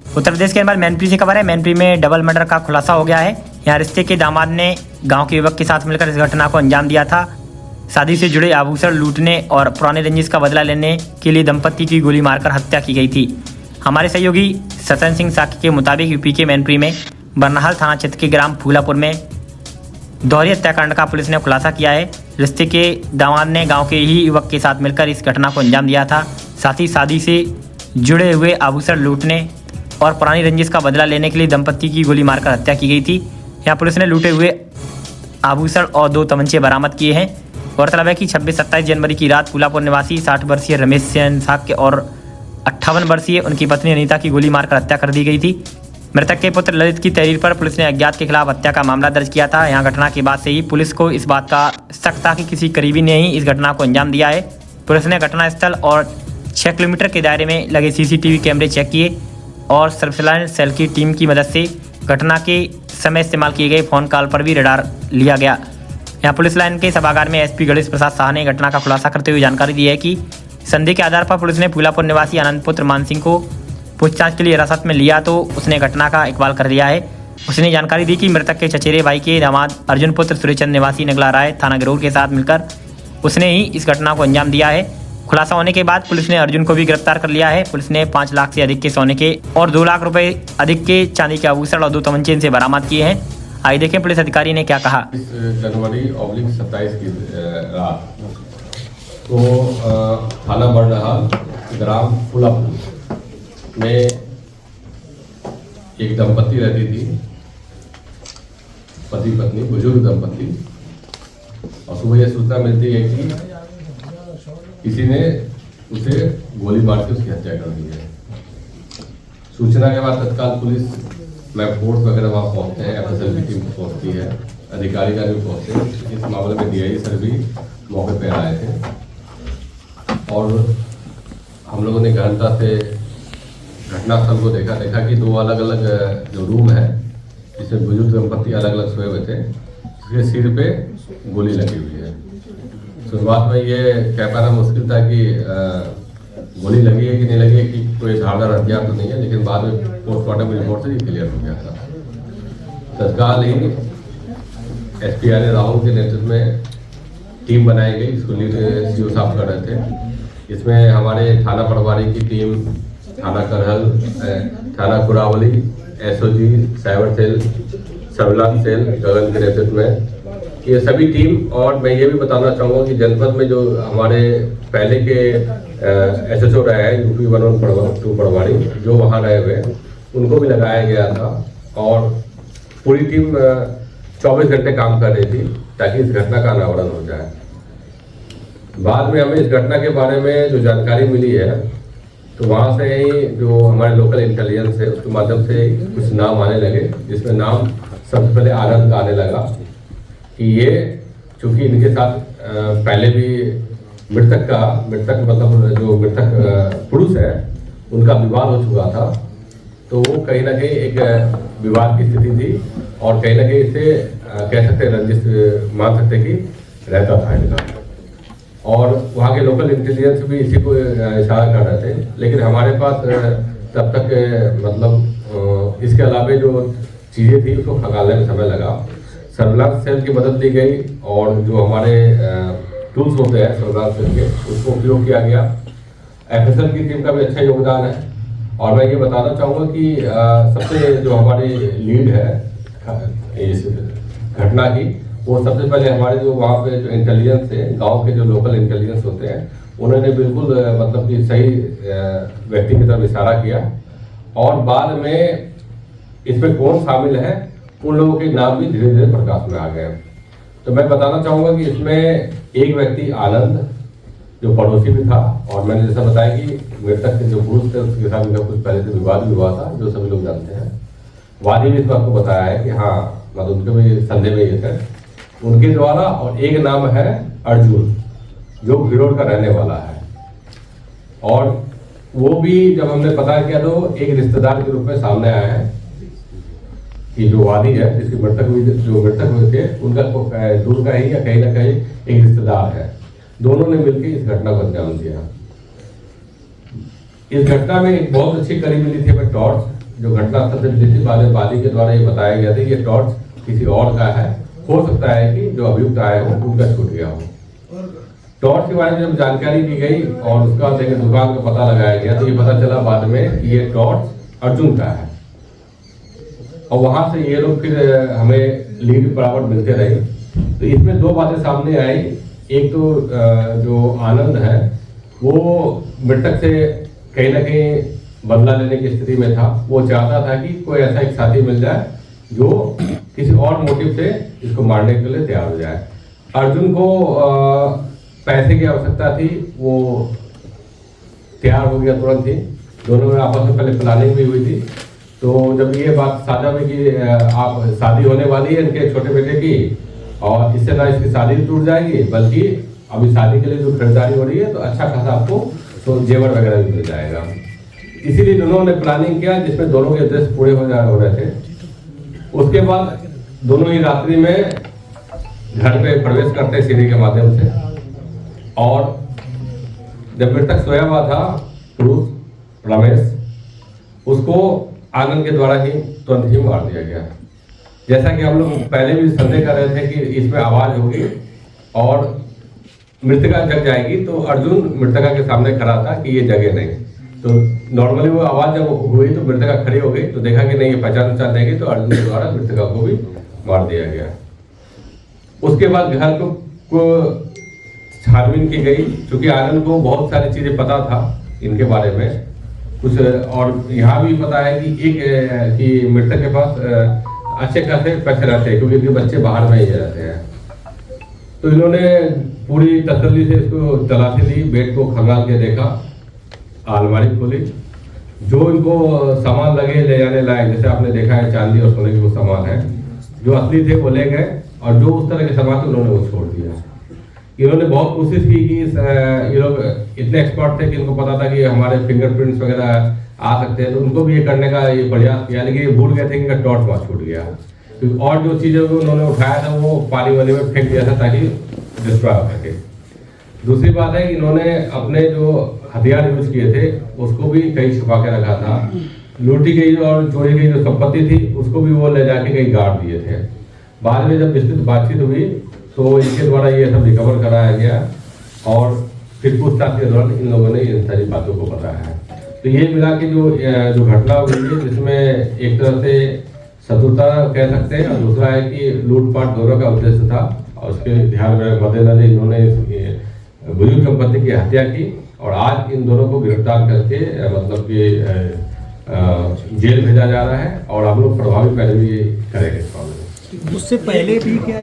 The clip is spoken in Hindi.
उत्तर प्रदेश के बाद मैनपुरी से खबर है। मैनपुरी में डबल मर्डर का खुलासा हो गया है। यहाँ रिश्ते के दामाद ने गांव के युवक के साथ मिलकर इस घटना को अंजाम दिया था। शादी से जुड़े आभूषण लूटने और पुराने रंजिश का बदला लेने के लिए दंपति की गोली मारकर हत्या की गई थी। हमारे सहयोगी सतन सिंह साकी के मुताबिक यूपी के मैनपुरी में बरनाहल थाना क्षेत्र के ग्राम फूलापुर में दोहरी हत्याकांड का पुलिस ने खुलासा किया है। रिश्ते के दामाद ने गांव के ही युवक के साथ मिलकर इस घटना को अंजाम दिया था। साथ ही शादी से जुड़े हुए आभूषण लूटने और पुरानी रंजिश का बदला लेने के लिए दंपति की गोली मारकर हत्या की गई थी। यहाँ पुलिस ने लूटे हुए आभूषण और 2 तमंचे बरामद किए हैं। गौरतलब है कि 26-27 जनवरी की रात फूलापुर निवासी 60 वर्षीय रमेश सेन साक्य और 58 वर्षीय उनकी पत्नी अनीता की गोली मारकर हत्या कर दी गई थी। मृतक के पुत्र ललित की तहरीर पर पुलिस ने अज्ञात के खिलाफ हत्या का मामला दर्ज किया था। यहाँ घटना के बाद से ही पुलिस को इस बात का शक था कि किसी करीबी ने ही इस घटना को अंजाम दिया है। पुलिस ने घटनास्थल और 6 किलोमीटर के दायरे में लगे CCTV कैमरे चेक किए और सर्विलांस सेल की टीम की मदद से घटना के समय इस्तेमाल किए गए फ़ोन कॉल पर भी रडार लिया गया। यहाँ पुलिस लाइन के सभागार में SP गणेश प्रसाद शाह ने घटना का खुलासा करते हुए जानकारी दी है कि संदेह के आधार पर पुलिस ने फूलापुर निवासी आनंद पुत्र मान सिंह को पूछताछ के लिए हिरासत में लिया तो उसने घटना का इकबाल कर दिया है। उसने जानकारी दी कि मृतक के चचेरे भाई के दामाद अर्जुन पुत्र सूर्यचंद निवासी नगला राय थाना गिरोर के साथ मिलकर उसने ही इस घटना को अंजाम दिया है। खुलासा होने के बाद पुलिस ने अर्जुन को भी गिरफ्तार कर लिया है। पुलिस ने 5 लाख से अधिक के सोने के और 2 लाख रुपए अधिक के चांदी के आभूषण और 2 तमंचे इनसे बरामद किए हैं। आइए देखें पुलिस अधिकारी ने क्या कहा। 27 की रात को थाना बरनाहल ग्राम फूलापुर में एक दंपत्ति रहती थी, पति पत्नी, बुजुर्ग दंपत्ति। और सुबह यह सूचना मिलती है कि किसी ने उसे गोली मार के उसकी हत्या कर दी है। सूचना के बाद तत्काल पुलिस में फोर्स वगैरह वहाँ पहुँचते हैं, FSL की टीम पहुँचती है, अधिकारीगण भी पहुँचते हैं। इस मामले में DI सर भी मौके पर आए थे और हम लोगों ने गहनता से घटनास्थल को देखा कि 2 अलग अलग जो रूम है जिसमें बुजुर्ग दंपत्ति अलग अलग सोए हुए थे, उसके सिर पे गोली लगी हुई है। शुरुआत में ये कह पाना मुश्किल था कि गोली लगी है कि नहीं लगी है, कि कोई धारदार हथियार तो नहीं है, लेकिन बाद में पोस्टमार्टम रिपोर्ट से ही क्लियर हो गया था। तत्काल ही SP आर राहुल के नेतृत्व में टीम बनाई गई, इसको लीड CO साहब कर रहे थे। इसमें हमारे थाना पटवारी की टीम, थाना करहल, थाना Kurawali, SOG, cyber cell, surveillance cell Gagan के नेतृत्व में ये सभी टीम। और मैं ये भी बताना चाहूँगा कि जनपद में जो हमारे पहले के SHO रहे हैं UP 112 पटवारी जो वहाँ रहे हुए, उनको भी लगाया गया था और पूरी टीम 24 घंटे काम कर रही थी ताकि इस घटना का अनावरण हो जाए। बाद में हमें इस घटना के बारे में जो जानकारी मिली है तो वहाँ से ही जो हमारे लोकल इंटेलिजेंस है उसके माध्यम से कुछ नाम आने लगे, जिसमें नाम सबसे पहले आनंद का आने लगा कि ये चूँकि इनके साथ पहले भी मृतक मतलब जो मृतक पुरुष है उनका विवाद हो चुका था, तो वो कहीं ना कहीं एक विवाद की स्थिति थी और कहीं ना कहीं इसे कह सकते रंजिश मान सकते कि रहता था इनका। और वहाँ के लोकल इंटेलिजेंस भी इसी को इशारा कर रहे थे, लेकिन हमारे पास तब तक मतलब इसके अलावे जो चीज़ें थी उसको खंगालने में समय लगा। सर्विलांस सेल की मदद ली गई और जो हमारे टूल्स होते हैं सर्विलांस सेल के उसको उपयोग किया गया। FSL की टीम का भी अच्छा योगदान है। और मैं ये बताना चाहूँगा कि सबसे जो हमारी लीड है इस घटना की, वो सबसे पहले हमारे जो वहाँ पे जो इंटेलिजेंस है, गांव के जो लोकल इंटेलिजेंस होते हैं, उन्होंने बिल्कुल मतलब कि सही व्यक्ति की तरफ इशारा किया और बाद में इसमें कौन शामिल है उन लोगों के नाम भी धीरे धीरे प्रकाश में आ गए। तो मैं बताना चाहूँगा कि इसमें एक व्यक्ति आनंद जो पड़ोसी भी था, और मैंने जैसा बताया कि मृतक के जो पुरुष थे उसके साथ उनका कुछ पहले से विवाद भी हुआ था, जो सभी लोग जानते हैं। वादी भी इस बात को बताया है कि हाँ मतलब उनके भी संदेह में ये थे उनके द्वारा। और एक नाम है अर्जुन जो गिरोर का रहने वाला है, और वो भी जब हमने पता किया तो एक रिश्तेदार के रूप में सामने आया है कि जो वादी है जिसकी मृतक हुए थे उनका दूर का ही या कहीं ना कहीं एक रिश्तेदार है। दोनों ने मिलकर इस घटना को अंजाम दिया। इस घटना में एक बहुत अच्छी कड़ी मिली थी हमें टॉर्च, जो घटना स्थल से मिली थी। बाद में वादी के द्वारा ये बताया गया था कि ये टॉर्च किसी और का है, हो सकता है कि जो अभियुक्त आए हो उनका छूट गया हो। टॉर्च के बारे में जब जानकारी दी गई और उसका दुकान का पता लगाया गया तो ये पता चला बाद में कि ये टॉर्च अर्जुन का है। और वहां से ये लोग फिर हमें लीड बराबर मिलते रहे। तो इसमें दो बातें सामने आई। एक तो जो आनंद है वो मृतक से कहीं ना कहीं बदला लेने की स्थिति में था। वो चाहता था कि कोई ऐसा एक साथी मिल जाए जो किसी और मोटिव से इसको मारने के लिए तैयार हो जाए। अर्जुन को पैसे की आवश्यकता थी, वो तैयार हो गया तुरंत ही। दोनों में आपस में पहले प्लानिंग भी हुई थी। तो जब ये बात साझा हुई कि आप शादी होने वाली है इनके छोटे बेटे की, और इससे ना इसकी शादी टूट जाएगी बल्कि अभी शादी के लिए जो खरीदारी हो रही है तो अच्छा खासा आपको तो जेवर वगैरह भी मिल जाएगा। इसीलिए दोनों ने प्लानिंग किया जिसमें दोनों के उद्देश्य पूरे हो रहे थे। उसके बाद दोनों ही रात्रि में घर पे प्रवेश करते सीढ़ी के माध्यम से, और जब मृतक सोया हुआ था पुरुष रमेश, उसको आनंद के द्वारा ही तुरंत ही मार दिया गया। जैसा कि हम लोग पहले भी संदेह कर रहे थे कि इसमें आवाज होगी और मृतका जग जाएगी, तो अर्जुन मृतका के सामने खड़ा था कि ये जगे नहीं। तो नॉर्मली वो आवाज जब हुई तो मृतका खड़ी हो गई, तो देखा कि नहीं ये पहचान देगी, तो अर्जुन के द्वारा मृतका को भी मार दिया गया। उसके बाद घर को छानबीन की गई, क्योंकि आनंद को बहुत सारी चीजें पता था इनके बारे में कुछ, और यहाँ भी पता है कि मृतक के पास अच्छे खासे पैसे रहते हैं क्योंकि इनके बच्चे बाहर में ही रहते हैं। तो इन्होंने पूरी तसल्ली से इसको तलाशी ली, बेड को खंगाल के देखा, अलमारी खोली, जो इनको सामान लगे ले जाने लायक, जैसे आपने देखा है चांदी और सोने के वो सामान है जो असली थे वो ले गए, और जो उस तरह के सामान थे उन्होंने वो छोड़ दिया। इन्होंने बहुत कोशिश की कि ये लोग इतने एक्सपर्ट थे कि इनको पता था कि हमारे फिंगरप्रिंट्स वगैरह आ सकते हैं, तो उनको भी ये करने का ये प्रयास किया, लेकिन ये भूल गए थे कि इनका टॉर्च वहाँ छूट गया। तो और जो चीज़ें को उन्होंने उठाया था वो पानी वाले में फेंक दिया था ताकि डिस्ट्रॉय हो सके। दूसरी बात है कि इन्होंने अपने जो हथियार यूज किए थे उसको भी कहीं छुपा के रखा था। लूटी गई और चोरी गई जो संपत्ति थी उसको भी वो ले जाके कहीं गाड़ दिए थे। बाद में जब विस्तृत बातचीत हुई तो इनके द्वारा ये सब रिकवर कराया गया, और फिर पूछताछ के दौरान इन लोगों ने इन सारी बातों को बताया है। तो ये मिला के जो घटना हुई है जिसमें एक तरह से शत्रुता कह सकते हैं, और दूसरा है कि लूटपाट दोनों का उद्देश्य था, और उसके ध्यान में मद्देनजर इन्होंने बुजुर्ग दंपति की हत्या की, और आज इन दोनों को गिरफ्तार करके मतलब कि जेल भेजा जा रहा है, और हम लोग प्रभावी पैरवी करेंगे इस मामले में। उससे पहले भी क्या